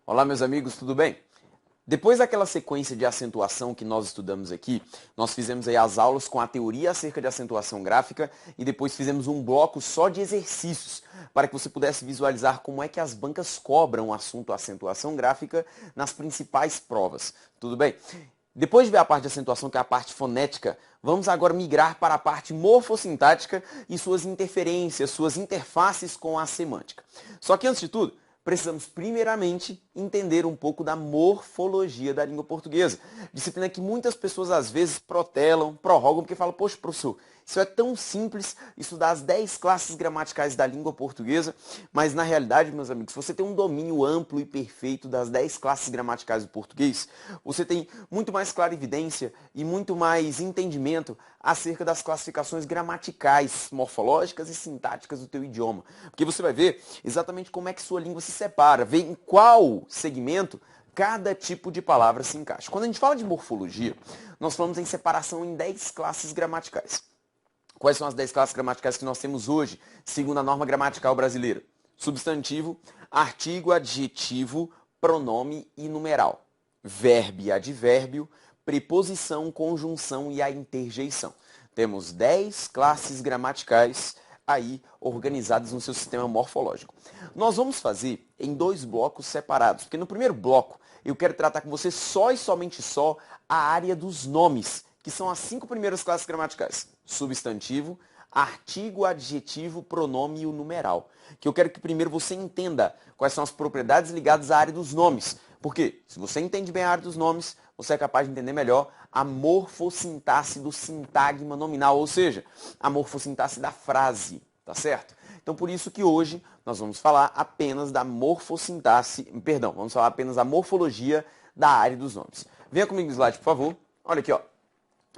Olá, meus amigos, tudo bem? Depois daquela sequência de acentuação que nós estudamos aqui, nós fizemos aí as aulas com a teoria acerca de acentuação gráfica e depois fizemos um bloco só de exercícios para que você pudesse visualizar como é que as bancas cobram o assunto acentuação gráfica nas principais provas. Tudo bem? Depois de ver a parte de acentuação, que é a parte fonética, vamos agora migrar para a parte morfossintática e suas interferências, suas interfaces com a semântica. Só que antes de tudo, precisamos primeiramente entender um pouco da morfologia da língua portuguesa. Disciplina que muitas pessoas às vezes protelam, prorrogam, porque falam, poxa, professor, isso é tão simples, estudar as 10 classes gramaticais da língua portuguesa, mas na realidade, meus amigos, se você tem um domínio amplo e perfeito das 10 classes gramaticais do português, você tem muito mais clarividência e muito mais entendimento acerca das classificações gramaticais, morfológicas e sintáticas do teu idioma. Porque você vai ver exatamente como é que sua língua se separa, ver em qual segmento cada tipo de palavra se encaixa. Quando a gente fala de morfologia, nós falamos em separação em 10 classes gramaticais. Quais são as 10 classes gramaticais que nós temos hoje, segundo a norma gramatical brasileira? Substantivo, artigo, adjetivo, pronome e numeral. Verbo e advérbio, preposição, conjunção e a interjeição. Temos 10 classes gramaticais aí organizadas no seu sistema morfológico. Nós vamos fazer em 2 blocos separados, porque no primeiro bloco eu quero tratar com você só e somente só a área dos nomes, que são as 5 primeiras classes gramaticais. Substantivo, artigo, adjetivo, pronome e o numeral. Que eu quero que primeiro você entenda quais são as propriedades ligadas à área dos nomes. Porque se você entende bem a área dos nomes, você é capaz de entender melhor a morfossintaxe do sintagma nominal, ou seja, a morfossintaxe da frase, tá certo? Então por isso que hoje nós vamos falar apenas da vamos falar apenas da morfologia da área dos nomes. Venha comigo no slide, por favor. Olha aqui, ó.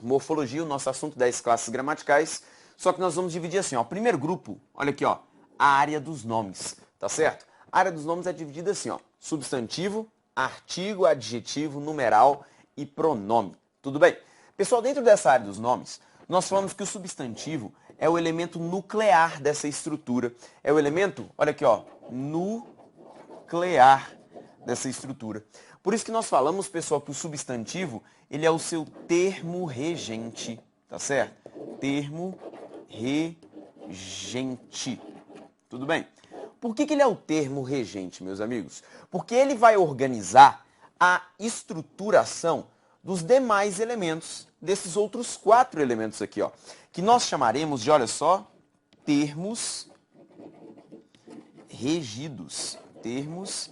Morfologia, o nosso assunto 10 classes gramaticais, só que nós vamos dividir assim, ó. O primeiro grupo, olha aqui, ó, a área dos nomes, tá certo? A área dos nomes é dividida assim, ó, substantivo, artigo, adjetivo, numeral e pronome. Tudo bem? Pessoal, dentro dessa área dos nomes, nós falamos que o substantivo é o elemento nuclear dessa estrutura. É o elemento, olha aqui, ó, nuclear dessa estrutura. Por isso que nós falamos, pessoal, que o substantivo, ele é o seu termo regente, tá certo? Termo regente. Tudo bem? Por que ele é o termo regente, meus amigos? Porque ele vai organizar a estruturação dos demais elementos, desses outros 4 elementos aqui, ó, que nós chamaremos de, olha só, termos regidos. Termos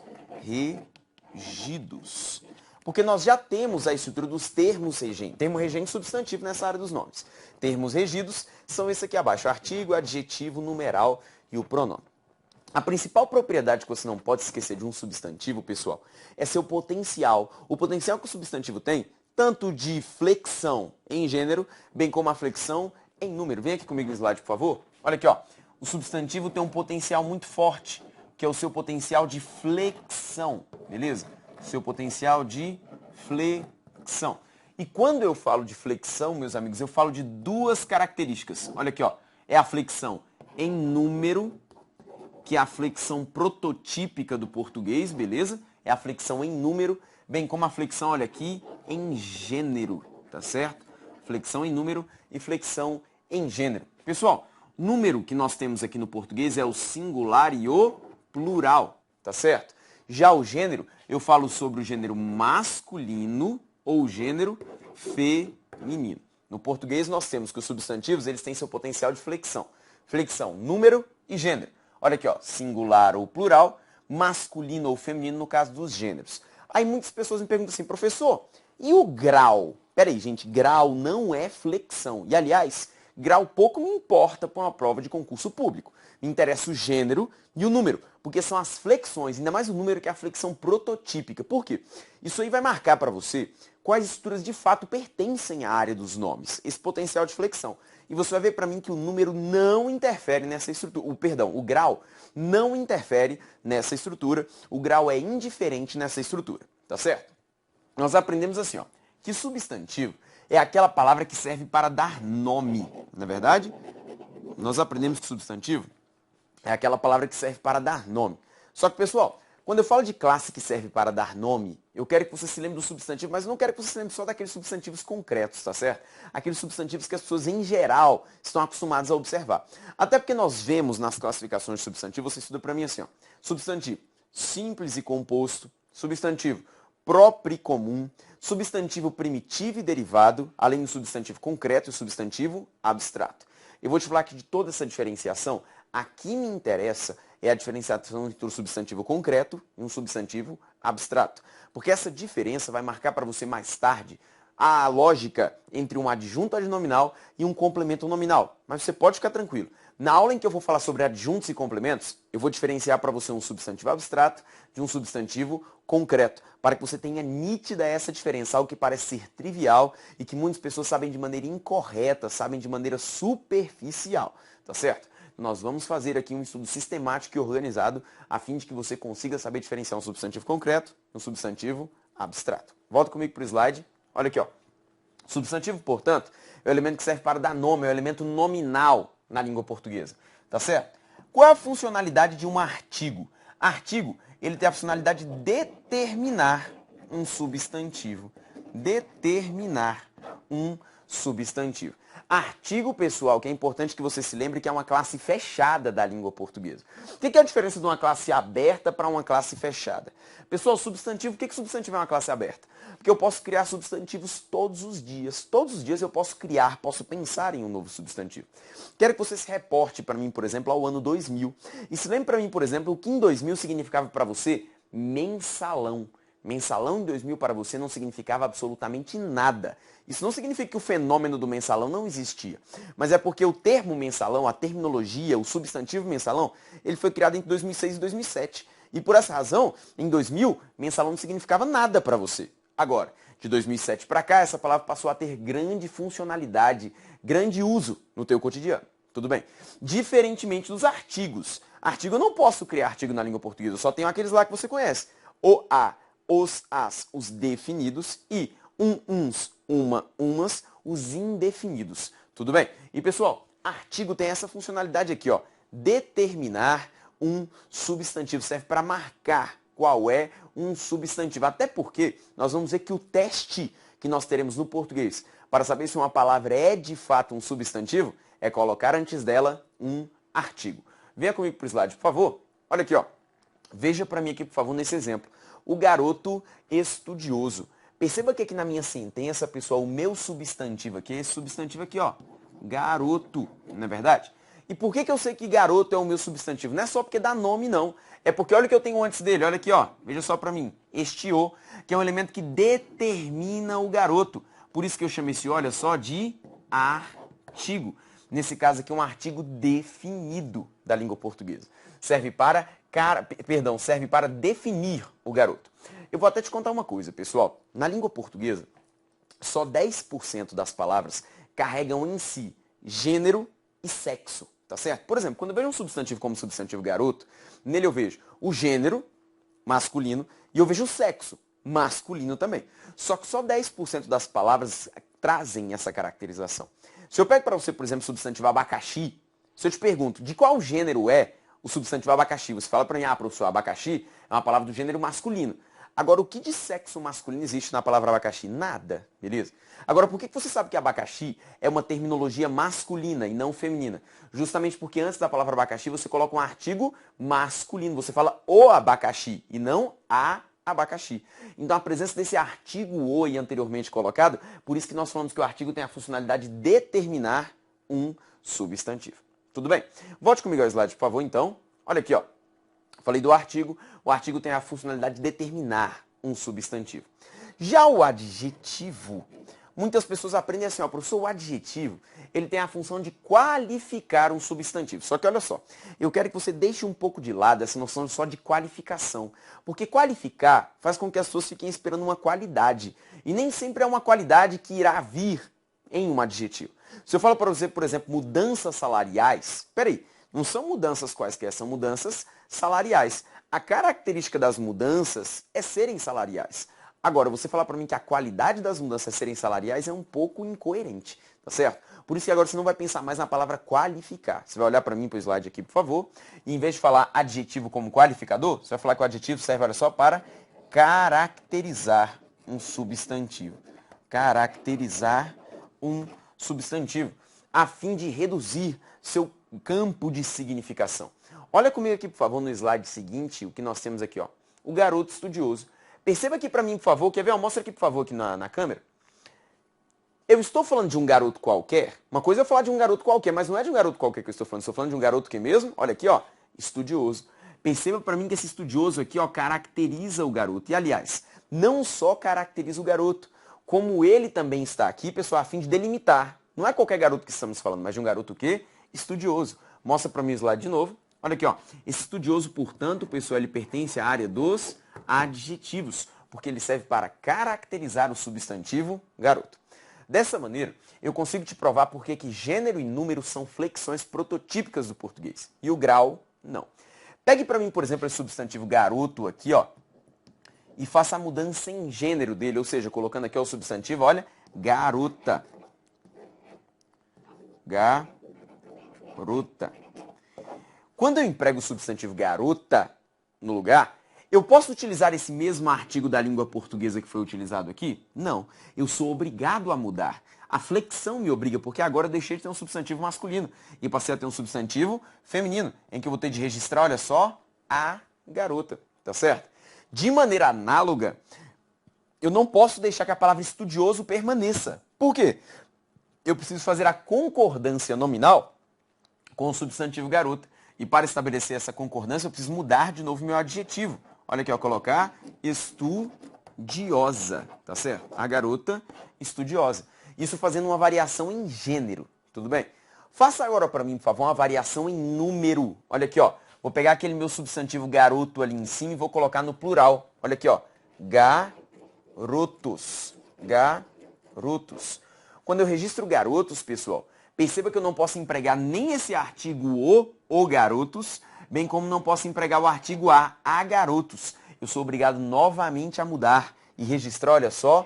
regidos. Porque nós já temos a estrutura dos termos regentes. Termo regente substantivo nessa área dos nomes. Termos regidos são esse aqui abaixo, artigo, adjetivo, numeral e o pronome. A principal propriedade que você não pode esquecer de um substantivo, pessoal, é seu potencial. O potencial que o substantivo tem, tanto de flexão em gênero, bem como a flexão em número. Vem aqui comigo no slide, por favor. Olha aqui, ó. O substantivo tem um potencial muito forte, que é o seu potencial de flexão, beleza? Seu potencial de flexão. E quando eu falo de flexão, meus amigos, eu falo de 2 características. Olha aqui, ó. É a flexão em número, que é a flexão prototípica do português, beleza? É a flexão em número, bem como a flexão, olha aqui, em gênero, tá certo? Flexão em número e flexão em gênero. Pessoal, número que nós temos aqui no português é o singular e o plural, tá certo? Já o gênero, eu falo sobre o gênero masculino ou gênero feminino. No português nós temos que os substantivos, eles têm seu potencial de flexão. Flexão, número e gênero. Olha aqui, ó, singular ou plural, masculino ou feminino no caso dos gêneros. Aí muitas pessoas me perguntam assim, professor, e o grau? Peraí, gente, grau não é flexão. E, aliás, grau pouco me importa para uma prova de concurso público. Me interessa o gênero e o número, porque são as flexões, ainda mais o número que é a flexão prototípica. Por quê? Isso aí vai marcar para você quais estruturas de fato pertencem à área dos nomes, esse potencial de flexão. E você vai ver para mim que o número não interfere nessa estrutura. O grau não interfere nessa estrutura. O grau é indiferente nessa estrutura, tá certo? Nós aprendemos assim, ó, que substantivo é aquela palavra que serve para dar nome, não é verdade? Nós aprendemos que substantivo é aquela palavra que serve para dar nome. Só que, pessoal, Quando eu falo de classe que serve para dar nome, eu quero que você se lembre do substantivo, mas eu não quero que você se lembre só daqueles substantivos concretos, tá certo? Aqueles substantivos que as pessoas, em geral, estão acostumadas a observar. Até porque nós vemos nas classificações de substantivo, você estuda para mim assim, ó, substantivo simples e composto, substantivo próprio e comum, substantivo primitivo e derivado, além do substantivo concreto e o substantivo abstrato. Eu vou te falar que de toda essa diferenciação, a que me interessa é a diferenciação entre um substantivo concreto e um substantivo abstrato. Porque essa diferença vai marcar para você mais tarde a lógica entre um adjunto adnominal e um complemento nominal. Mas você pode ficar tranquilo. Na aula em que eu vou falar sobre adjuntos e complementos, eu vou diferenciar para você um substantivo abstrato de um substantivo concreto, para que você tenha nítida essa diferença, algo que parece ser trivial e que muitas pessoas sabem de maneira incorreta, sabem de maneira superficial, tá certo? Nós vamos fazer aqui um estudo sistemático e organizado a fim de que você consiga saber diferenciar um substantivo concreto e um substantivo abstrato. Volta comigo para o slide. Olha aqui, ó. Substantivo, portanto, é o elemento que serve para dar nome, é o elemento nominal na língua portuguesa, tá certo? Qual é a funcionalidade de um artigo? Artigo, ele tem a funcionalidade de determinar um substantivo. Determinar um substantivo. Artigo, pessoal, que é importante que você se lembre que é uma classe fechada da língua portuguesa. O que é a diferença de uma classe aberta para uma classe fechada? Pessoal, substantivo, o que substantivo é uma classe aberta? Porque eu posso criar substantivos todos os dias. Todos os dias eu posso criar, posso pensar em um novo substantivo. Quero que você se reporte para mim, por exemplo, ao ano 2000. E se lembre para mim, por exemplo, o que em 2000 significava para você mensalão. Mensalão em 2000 para você não significava absolutamente nada. Isso não significa que o fenômeno do mensalão não existia. Mas é porque o termo mensalão, a terminologia, o substantivo mensalão, ele foi criado entre 2006 e 2007. E por essa razão, em 2000, mensalão não significava nada para você. Agora, de 2007 para cá, essa palavra passou a ter grande funcionalidade, grande uso no teu cotidiano. Tudo bem? Diferentemente dos artigos. Artigo eu não posso criar artigo na língua portuguesa, eu só tenho aqueles lá que você conhece. O, a, os, as, os definidos e uns, uma, umas, os indefinidos. Tudo bem? E pessoal, artigo tem essa funcionalidade aqui, ó. Determinar um substantivo. Serve para marcar qual é um substantivo. Até porque nós vamos ver que o teste que nós teremos no português para saber se uma palavra é de fato um substantivo é colocar antes dela um artigo. Venha comigo para o slide, por favor. Olha aqui, ó. Veja para mim aqui, por favor, nesse exemplo. O garoto estudioso. Perceba que aqui na minha sentença, pessoal, o meu substantivo aqui é esse substantivo aqui, ó. Garoto, não é verdade? E por que eu sei que garoto é o meu substantivo? Não é só porque dá nome, não. É porque olha o que eu tenho antes dele, olha aqui, ó. Veja só para mim. Este o, que é um elemento que determina o garoto. Por isso que eu chamo esse, olha só, de artigo. Nesse caso aqui, um artigo definido da língua portuguesa. Serve para definir o garoto. Eu vou até te contar uma coisa, pessoal. Na língua portuguesa, só 10% das palavras carregam em si gênero e sexo, tá certo? Por exemplo, quando eu vejo um substantivo como substantivo garoto, nele eu vejo o gênero masculino e eu vejo o sexo masculino também. Só que só 10% das palavras trazem essa caracterização. Se eu pego para você, por exemplo, o substantivo abacaxi, se eu te pergunto de qual gênero é o substantivo abacaxi, você fala para mim, professor, abacaxi é uma palavra do gênero masculino. Agora, o que de sexo masculino existe na palavra abacaxi? Nada, beleza? Agora, por que você sabe que abacaxi é uma terminologia masculina e não feminina? Justamente porque antes da palavra abacaxi você coloca um artigo masculino. Você fala o abacaxi e não a abacaxi. Então, a presença desse artigo o e anteriormente colocado, por isso que nós falamos que o artigo tem a funcionalidade de determinar um substantivo. Tudo bem? Volte comigo ao slide, por favor, então. Olha aqui, ó. Falei do artigo. O artigo tem a funcionalidade de determinar um substantivo. Já o adjetivo, muitas pessoas aprendem assim, ó, professor, o adjetivo, ele tem a função de qualificar um substantivo. Só que olha só, eu quero que você deixe um pouco de lado essa noção só de qualificação. Porque qualificar faz com que as pessoas fiquem esperando uma qualidade. E nem sempre é uma qualidade que irá vir em um adjetivo. Se eu falo para você, por exemplo, mudanças salariais, peraí, não são mudanças quaisquer, são mudanças salariais. A característica das mudanças é serem salariais. Agora, você falar para mim que a qualidade das mudanças é serem salariais é um pouco incoerente, tá certo? Por isso que agora você não vai pensar mais na palavra qualificar. Você vai olhar para mim, para o slide aqui, por favor, e em vez de falar adjetivo como qualificador, você vai falar que o adjetivo serve, olha só, para caracterizar um substantivo. Caracterizar um substantivo, a fim de reduzir seu campo de significação. Olha comigo aqui, por favor, no slide seguinte, o que nós temos aqui, ó. O garoto estudioso. Perceba aqui para mim, por favor, quer ver? Mostra aqui, por favor, aqui na câmera. Eu estou falando de um garoto qualquer. Uma coisa é falar de um garoto qualquer, mas não é de um garoto qualquer que eu estou falando. Estou falando de um garoto que mesmo, olha aqui, ó, estudioso. Perceba para mim que esse estudioso aqui, ó, caracteriza o garoto. E, aliás, não só caracteriza o garoto, como ele também está aqui, pessoal, a fim de delimitar. Não é qualquer garoto que estamos falando, mas de um garoto o quê? Estudioso. Mostra para mim o slide de novo. Olha aqui, ó. Esse estudioso, portanto, pessoal, ele pertence à área dos adjetivos, porque ele serve para caracterizar o substantivo garoto. Dessa maneira, eu consigo te provar por que gênero e número são flexões prototípicas do português. E o grau, não. Pegue para mim, por exemplo, esse substantivo garoto aqui, ó, e faça a mudança em gênero dele, ou seja, colocando aqui ó, o substantivo, olha, garota. Garota. Quando eu emprego o substantivo garota no lugar, eu posso utilizar esse mesmo artigo da língua portuguesa que foi utilizado aqui? Não. Eu sou obrigado a mudar. A flexão me obriga, porque agora eu deixei de ter um substantivo masculino e passei a ter um substantivo feminino, em que eu vou ter de registrar, olha só, a garota. Tá certo? De maneira análoga, eu não posso deixar que a palavra estudioso permaneça. Por quê? Eu preciso fazer a concordância nominal com o substantivo garota. E para estabelecer essa concordância, eu preciso mudar de novo meu adjetivo. Olha aqui, ó, colocar estudiosa, tá certo? A garota estudiosa. Isso fazendo uma variação em gênero, tudo bem? Faça agora para mim, por favor, uma variação em número. Olha aqui, ó. Vou pegar aquele meu substantivo garoto ali em cima e vou colocar no plural. Olha aqui, ó. Garotos. Garotos. Quando eu registro garotos, pessoal, perceba que eu não posso empregar nem esse artigo o garotos, bem como não posso empregar o artigo a garotos. Eu sou obrigado novamente a mudar e registrar, olha só,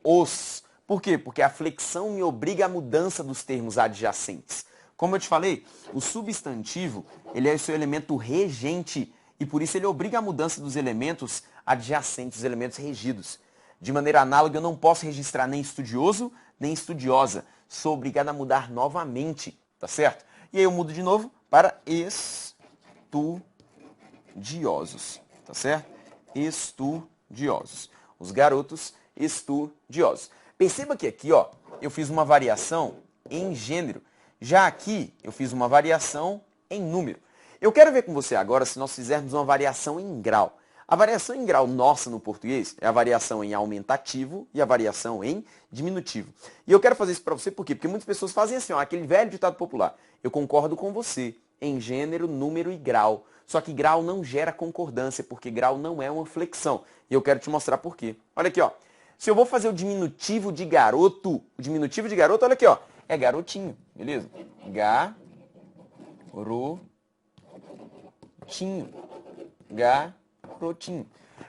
os. Por quê? Porque a flexão me obriga à mudança dos termos adjacentes. Como eu te falei, o substantivo, ele é o seu elemento regente e por isso ele obriga a mudança dos elementos adjacentes, os elementos regidos. De maneira análoga, eu não posso registrar nem estudioso, nem estudiosa. Sou obrigado a mudar novamente, tá certo? E aí eu mudo de novo para estudiosos, tá certo? Estudiosos. Os garotos estudiosos. Perceba que aqui, ó, eu fiz uma variação em gênero. Já aqui, eu fiz uma variação em número. Eu quero ver com você agora se nós fizermos uma variação em grau. A variação em grau nossa no português é a variação em aumentativo e a variação em diminutivo. E eu quero fazer isso para você por quê? Porque muitas pessoas fazem assim, ó, aquele velho ditado popular. Eu concordo com você em gênero, número e grau. Só que grau não gera concordância, porque grau não é uma flexão. E eu quero te mostrar por quê. Olha aqui, ó. Se eu vou fazer o diminutivo de garoto, olha aqui, ó, é garotinho, beleza? Garotinho.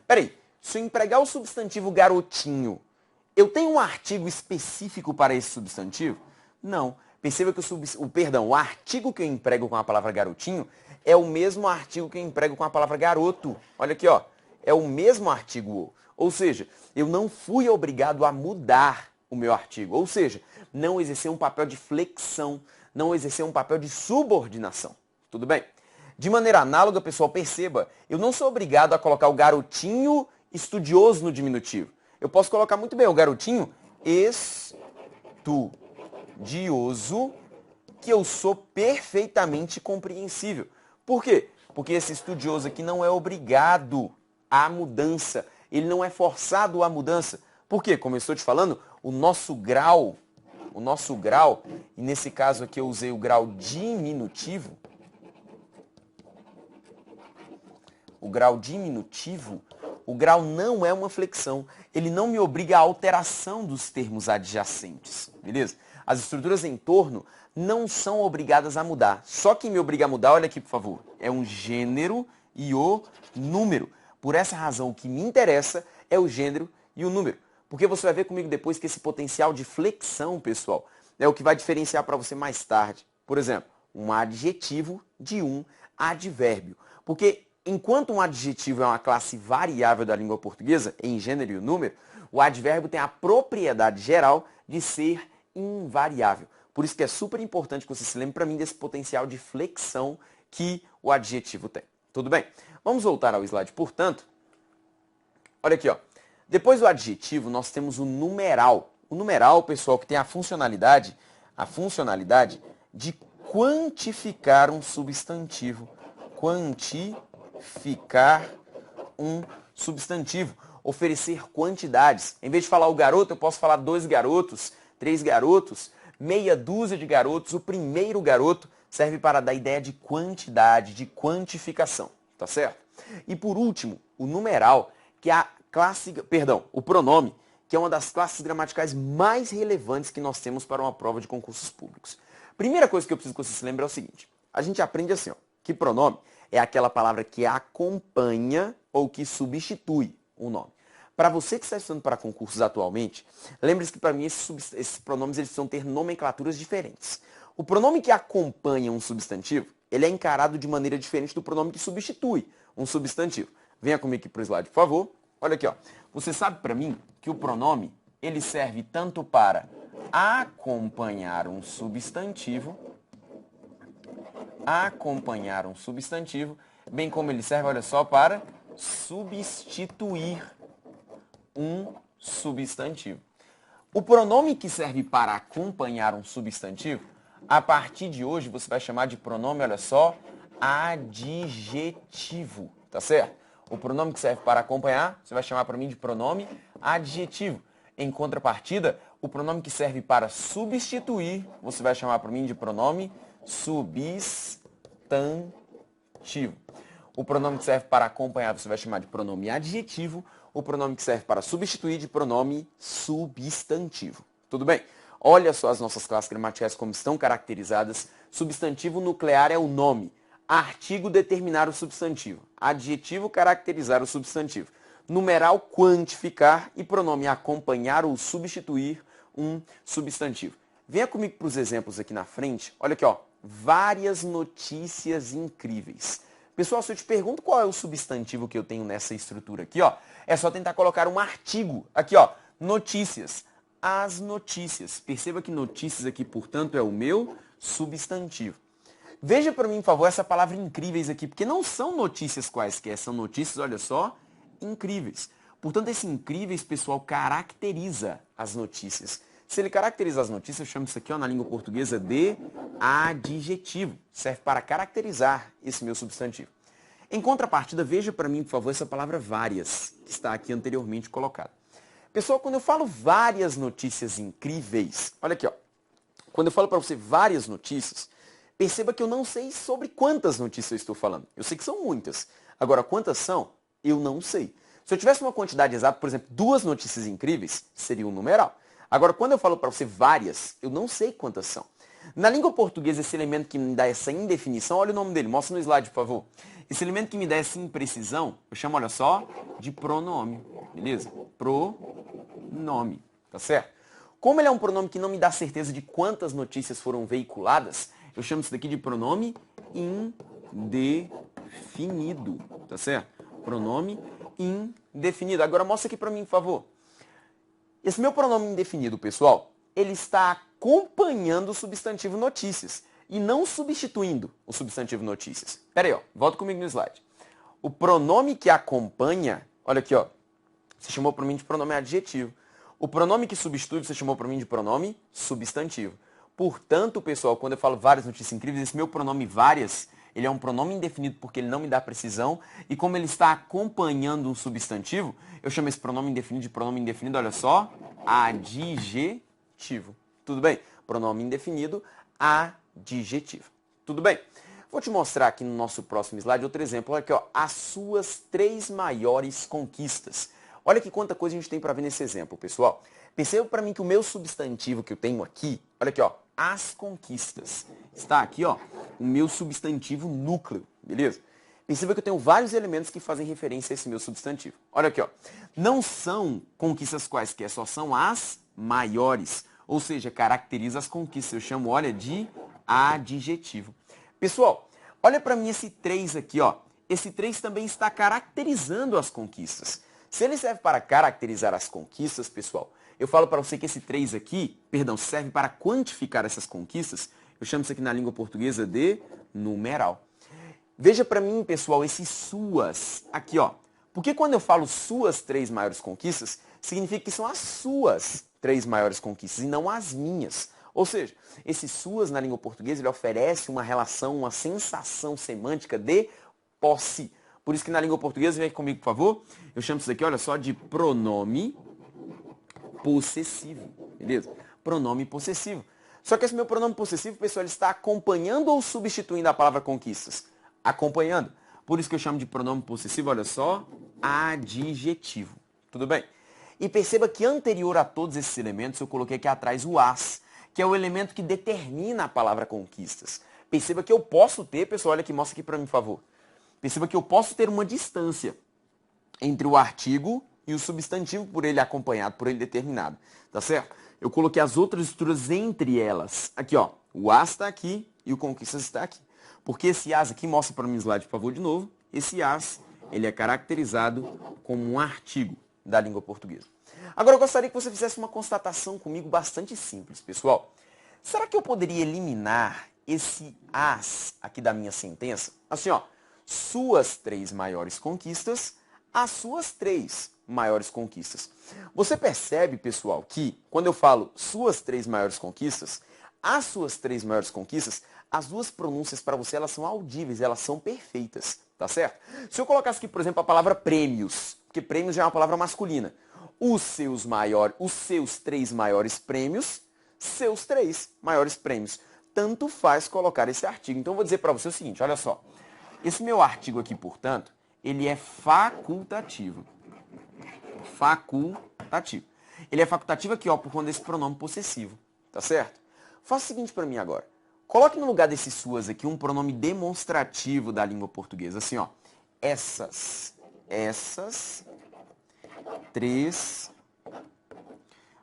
Peraí, se eu empregar o substantivo garotinho, eu tenho um artigo específico para esse substantivo? Não. Perceba que o artigo que eu emprego com a palavra garotinho é o mesmo artigo que eu emprego com a palavra garoto. Olha aqui, ó. É o mesmo artigo. Ou seja, eu não fui obrigado a mudar o meu artigo. Ou seja, não exercer um papel de flexão, não exercer um papel de subordinação. Tudo bem? De maneira análoga, pessoal, perceba, eu não sou obrigado a colocar o garotinho estudioso no diminutivo. Eu posso colocar muito bem o garotinho estudioso, que eu sou perfeitamente compreensível. Por quê? Porque esse estudioso aqui não é obrigado à mudança. Ele não é forçado à mudança. Por quê? Como eu estou te falando, o nosso grau, e nesse caso aqui eu usei o grau diminutivo, o grau não é uma flexão. Ele não me obriga à alteração dos termos adjacentes, beleza? As estruturas em torno não são obrigadas a mudar. Só quem me obriga a mudar, olha aqui, por favor, é um gênero e o número. Por essa razão, o que me interessa é o gênero e o número. Porque você vai ver comigo depois que esse potencial de flexão, pessoal, É o que vai diferenciar para você mais tarde. Por exemplo, um adjetivo de um advérbio. Porque enquanto um adjetivo é uma classe variável da língua portuguesa, em gênero e número, o advérbio tem a propriedade geral de ser invariável. Por isso que é super importante que você se lembre para mim desse potencial de flexão que o adjetivo tem. Tudo bem? Vamos voltar ao slide, portanto. Olha aqui, ó. Depois do adjetivo, nós temos o numeral. O numeral, pessoal, que tem a funcionalidade de quantificar um substantivo. Quantificar um substantivo. Oferecer quantidades. Em vez de falar o garoto, eu posso falar 2 garotos, 3 garotos, meia dúzia de garotos. O primeiro garoto serve para dar ideia de quantidade, de quantificação. Tá certo? E por último, o numeral, que é a classe, o pronome, que é uma das classes gramaticais mais relevantes que nós temos para uma prova de concursos públicos. Primeira coisa que eu preciso que você se lembre é o seguinte. A gente aprende assim, ó, que pronome é aquela palavra que acompanha ou que substitui o nome. Para você que está estudando para concursos atualmente, lembre-se que para mim esses pronomes eles precisam ter nomenclaturas diferentes. O pronome que acompanha um substantivo, ele é encarado de maneira diferente do pronome que substitui um substantivo. Venha comigo aqui para o slide, por favor. Olha aqui, ó. Você sabe para mim que o pronome ele serve tanto para acompanhar um substantivo, bem como ele serve, olha só, para substituir um substantivo. O pronome que serve para acompanhar um substantivo, a partir de hoje você vai chamar de pronome, olha só, adjetivo, tá certo? O pronome que serve para acompanhar, você vai chamar para mim de pronome adjetivo. Em contrapartida, o pronome que serve para substituir, você vai chamar para mim de pronome substantivo. O pronome que serve para acompanhar, você vai chamar de pronome adjetivo. O pronome que serve para substituir, de pronome substantivo. Tudo bem? Olha só as nossas classes gramaticais como estão caracterizadas. Substantivo nuclear é o nome. Artigo determinar o substantivo. Adjetivo caracterizar o substantivo. Numeral quantificar e pronome acompanhar ou substituir um substantivo. Venha comigo para os exemplos aqui na frente. Olha aqui, ó. Várias notícias incríveis. Pessoal, se eu te pergunto qual é o substantivo que eu tenho nessa estrutura aqui, ó, é só tentar colocar um artigo. Aqui, ó, notícias. As notícias. Perceba que notícias aqui, portanto, é o meu substantivo. Veja para mim, por favor, essa palavra incríveis aqui, porque não são notícias quaisquer, são notícias, olha só, incríveis. Portanto, esse incríveis, pessoal, caracteriza as notícias. Se ele caracteriza as notícias, eu chamo isso aqui, ó, na língua portuguesa de adjetivo. Serve para caracterizar esse meu substantivo. Em contrapartida, veja para mim, por favor, essa palavra várias, que está aqui anteriormente colocada. Pessoal, quando eu falo várias notícias incríveis, olha aqui, ó. Quando eu falo para você várias notícias, perceba que eu não sei sobre quantas notícias eu estou falando. Eu sei que são muitas. Agora, quantas são? Eu não sei. Se eu tivesse uma quantidade exata, por exemplo, 2 notícias incríveis, seria um numeral. Agora, quando eu falo para você várias, eu não sei quantas são. Na língua portuguesa, esse elemento que me dá essa indefinição, olha o nome dele, mostra no slide, por favor. Esse elemento que me dá essa imprecisão, eu chamo, olha só, de pronome. Beleza? Pronome. Tá certo? Como ele é um pronome que não me dá certeza de quantas notícias foram veiculadas, eu chamo isso daqui de pronome indefinido. Tá certo? Pronome indefinido. Agora mostra aqui para mim, por favor. Esse meu pronome indefinido, pessoal, ele está acompanhando o substantivo notícias e não substituindo o substantivo notícias. Pera aí, ó, volta comigo no slide. O pronome que acompanha, olha aqui, ó, você chamou para mim de pronome adjetivo. O pronome que substitui, você chamou para mim de pronome substantivo. Portanto, pessoal, quando eu falo várias notícias incríveis, esse meu pronome várias, ele é um pronome indefinido porque ele não me dá precisão. E como ele está acompanhando um substantivo, eu chamo esse pronome indefinido de pronome indefinido, olha só, adjetivo. Tudo bem? Pronome indefinido, adjetivo. Tudo bem? Vou te mostrar aqui no nosso próximo slide outro exemplo. Olha aqui, ó, as suas 3 maiores conquistas. Olha que quanta coisa a gente tem para ver nesse exemplo, pessoal. Perceba para mim que o meu substantivo que eu tenho aqui, olha aqui, ó, as conquistas. Está aqui, ó, o meu substantivo núcleo, beleza? Perceba que eu tenho vários elementos que fazem referência a esse meu substantivo. Olha aqui, ó. Não são conquistas quaisquer, só são as maiores. ou seja, caracteriza as conquistas. Eu chamo, olha, de adjetivo. Pessoal, olha para mim esse 3 aqui, ó. Esse 3 também está caracterizando as conquistas. Se ele serve para caracterizar as conquistas, pessoal, eu falo para você que esse 3 aqui, perdão, serve para quantificar essas conquistas. Eu chamo isso aqui na língua portuguesa de numeral. Veja para mim, pessoal, esses suas aqui, ó. Porque quando eu falo suas 3 maiores conquistas, significa que são as suas 3 maiores conquistas e não as minhas. Ou seja, esse suas na língua portuguesa, ele oferece uma relação, uma sensação semântica de posse. Por isso que na língua portuguesa, vem aqui comigo, por favor, eu chamo isso daqui, olha só, de pronome possessivo. Beleza? Pronome possessivo. Só que esse meu pronome possessivo, pessoal, ele está acompanhando ou substituindo a palavra conquistas? Acompanhando. Por isso que eu chamo de pronome possessivo, olha só, adjetivo. Tudo bem? E perceba que anterior a todos esses elementos, eu coloquei aqui atrás o as, que é o elemento que determina a palavra conquistas. Perceba que eu posso ter, pessoal, olha aqui, mostra aqui para mim, por favor. Perceba que eu posso ter uma distância entre o artigo e o substantivo por ele acompanhado, por ele determinado. Tá certo? Eu coloquei as outras estruturas entre elas. Aqui, ó, o as está aqui e o conquistas está aqui. Porque esse as aqui, mostra para mim o slide, por favor, de novo. Esse as, ele é caracterizado como um artigo da língua portuguesa. Agora eu gostaria que você fizesse uma constatação comigo bastante simples, pessoal. Será que eu poderia eliminar esse as aqui da minha sentença? Assim, ó, suas 3 maiores conquistas, as suas 3 maiores conquistas. Você percebe, pessoal, que quando eu falo suas 3 maiores conquistas, as suas 3 maiores conquistas, as duas pronúncias para você, elas são audíveis, elas são perfeitas, tá certo? Se eu colocasse aqui, por exemplo, a palavra prêmios, porque prêmios já é uma palavra masculina, os seus 3 maiores prêmios, seus 3 maiores prêmios. Tanto faz colocar esse artigo. Então eu vou dizer para você o seguinte, olha só. Esse meu artigo aqui, portanto, ele é facultativo. Facultativo. Ele é facultativo aqui, ó, por conta desse pronome possessivo, tá certo? Faça o seguinte para mim agora. Coloque no lugar desses suas aqui um pronome demonstrativo da língua portuguesa, assim, ó. Essas 3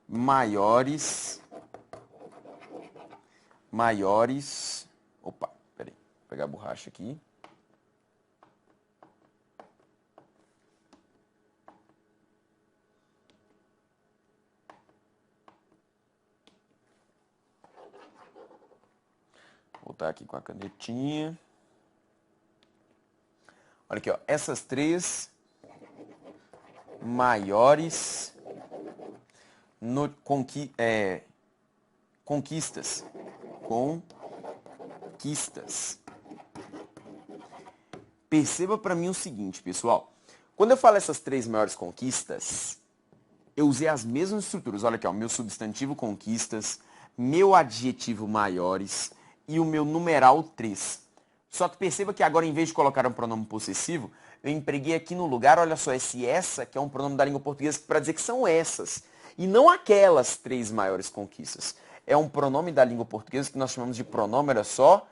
maiores, opa, peraí, vou pegar a borracha aqui. Vou voltar aqui com a canetinha. Olha aqui, ó, essas 3 maiores conquistas. Perceba para mim o seguinte, pessoal. Quando eu falo essas 3 maiores conquistas, eu usei as mesmas estruturas. Olha aqui, ó, meu substantivo conquistas, meu adjetivo maiores e o meu numeral 3. Só que perceba que agora, em vez de colocar um pronome possessivo, eu empreguei aqui no lugar, olha só, esse essa, que é um pronome da língua portuguesa para dizer que são essas. E não aquelas 3 maiores conquistas. É um pronome da língua portuguesa que nós chamamos de pronome, olha só,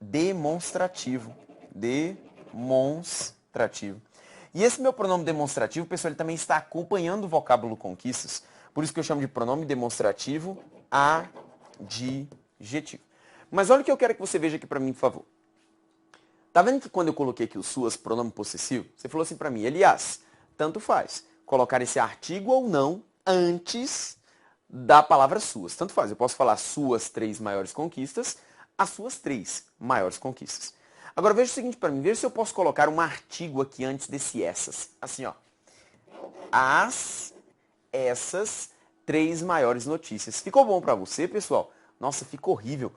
demonstrativo. Demonstrativo. E esse meu pronome demonstrativo, pessoal, ele também está acompanhando o vocábulo conquistas. Por isso que eu chamo de pronome demonstrativo adjetivo. Mas olha o que eu quero que você veja aqui para mim, por favor. Tá vendo que quando eu coloquei aqui o suas, pronome possessivo, você falou assim para mim, Elias, tanto faz colocar esse artigo ou não antes da palavra suas. Tanto faz, eu posso falar suas 3 maiores conquistas, as suas 3 maiores conquistas. Agora veja o seguinte para mim, veja se eu posso colocar um artigo aqui antes desse essas. Assim, ó. Essas 3 maiores notícias. Ficou bom para você, pessoal? Nossa, ficou horrível.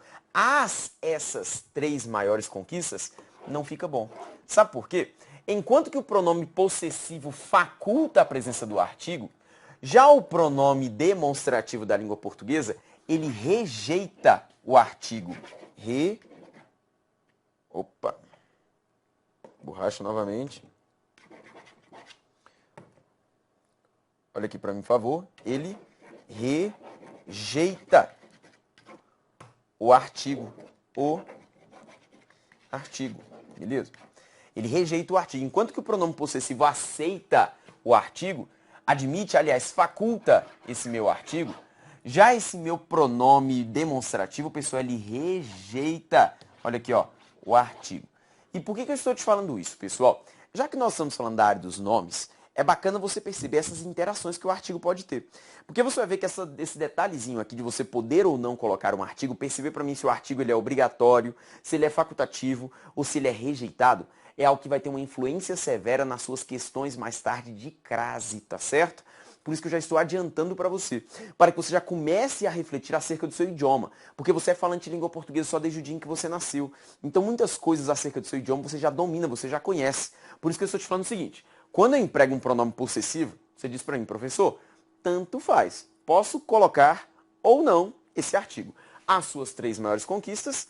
Essas 3 maiores conquistas, não fica bom. Sabe por quê? Enquanto que o pronome possessivo faculta a presença do artigo, já o pronome demonstrativo da língua portuguesa, ele rejeita o artigo. Borracha novamente. Olha aqui para mim, por favor. Ele rejeita o artigo. Beleza? Ele rejeita o artigo. Enquanto que o pronome possessivo aceita o artigo, admite, aliás, faculta esse meu artigo, Já esse meu pronome demonstrativo, pessoal, ele rejeita, olha aqui, ó, o artigo. E por que eu estou te falando isso, pessoal? Já que nós estamos falando da área dos nomes, é bacana você perceber essas interações que o artigo pode ter. Porque você vai ver que esse detalhezinho aqui de você poder ou não colocar um artigo, perceber para mim se o artigo ele é obrigatório, se ele é facultativo ou se ele é rejeitado, é algo que vai ter uma influência severa nas suas questões mais tarde de crase, tá certo? Por isso que eu já estou adiantando para você, para que você já comece a refletir acerca do seu idioma, porque você é falante de língua portuguesa só desde o dia em que você nasceu. Então muitas coisas acerca do seu idioma você já domina, você já conhece. Por isso que eu estou te falando o seguinte, quando eu emprego um pronome possessivo, você diz para mim, professor, tanto faz, posso colocar ou não esse artigo. As suas 3 maiores conquistas,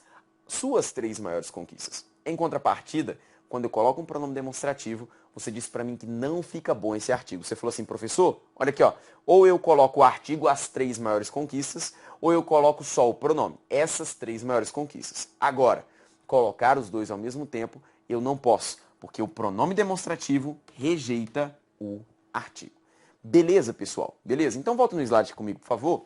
suas 3 maiores conquistas. Em contrapartida, quando eu coloco um pronome demonstrativo, você disse para mim que não fica bom esse artigo. Você falou assim, professor, olha aqui, ó, ou eu coloco o artigo as 3 maiores conquistas, ou eu coloco só o pronome, essas 3 maiores conquistas. Agora, colocar os dois ao mesmo tempo, eu não posso, porque o pronome demonstrativo rejeita o artigo. Beleza, pessoal? Beleza? Então volta no slide comigo, por favor.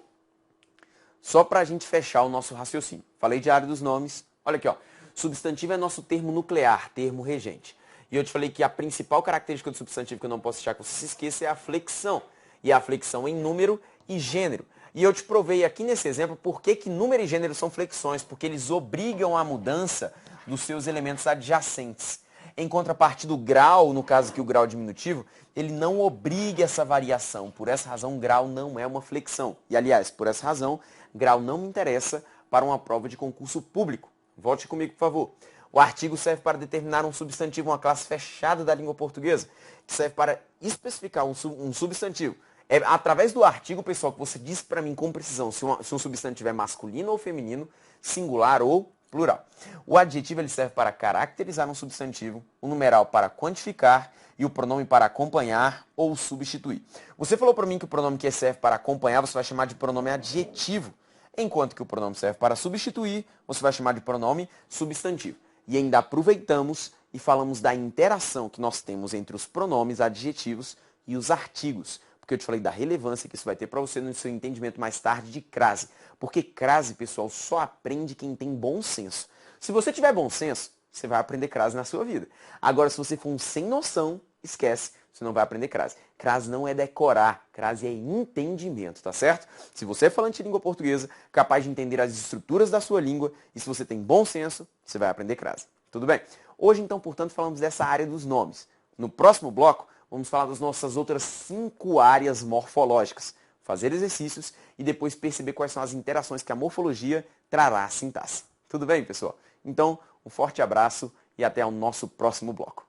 Só para a gente fechar o nosso raciocínio. Falei de área dos nomes. Olha aqui, ó. Substantivo é nosso termo nuclear, termo regente. E eu te falei que a principal característica do substantivo que eu não posso deixar que você se esqueça é a flexão. E a flexão em número e gênero. E eu te provei aqui nesse exemplo por que número e gênero são flexões, porque eles obrigam a mudança dos seus elementos adjacentes. Em contrapartida, o grau, no caso aqui o grau diminutivo, ele não obriga essa variação. Por essa razão, grau não é uma flexão. E, aliás, por essa razão, grau não me interessa para uma prova de concurso público. Volte comigo, por favor. O artigo serve para determinar um substantivo, uma classe fechada da língua portuguesa, que serve para especificar um substantivo. É através do artigo, pessoal, que você diz para mim com precisão se um substantivo é masculino ou feminino, singular ou plural. O adjetivo ele serve para caracterizar um substantivo, o numeral para quantificar e o pronome para acompanhar ou substituir. Você falou para mim que o pronome que serve para acompanhar você vai chamar de pronome adjetivo, enquanto que o pronome serve para substituir, você vai chamar de pronome substantivo. E ainda aproveitamos e falamos da interação que nós temos entre os pronomes adjetivos e os artigos. Porque eu te falei da relevância que isso vai ter para você no seu entendimento mais tarde de crase. Porque crase, pessoal, só aprende quem tem bom senso. Se você tiver bom senso, você vai aprender crase na sua vida. Agora, se você for um sem noção, esquece, você não vai aprender crase. Crase não é decorar, crase é entendimento, tá certo? Se você é falante de língua portuguesa, capaz de entender as estruturas da sua língua, e se você tem bom senso, você vai aprender crase. Tudo bem? Hoje, então, portanto, falamos dessa área dos nomes. No próximo bloco, vamos falar das nossas outras 5 áreas morfológicas. Fazer exercícios e depois perceber quais são as interações que a morfologia trará à sintaxe. Tudo bem, pessoal? Então, um forte abraço e até o nosso próximo bloco.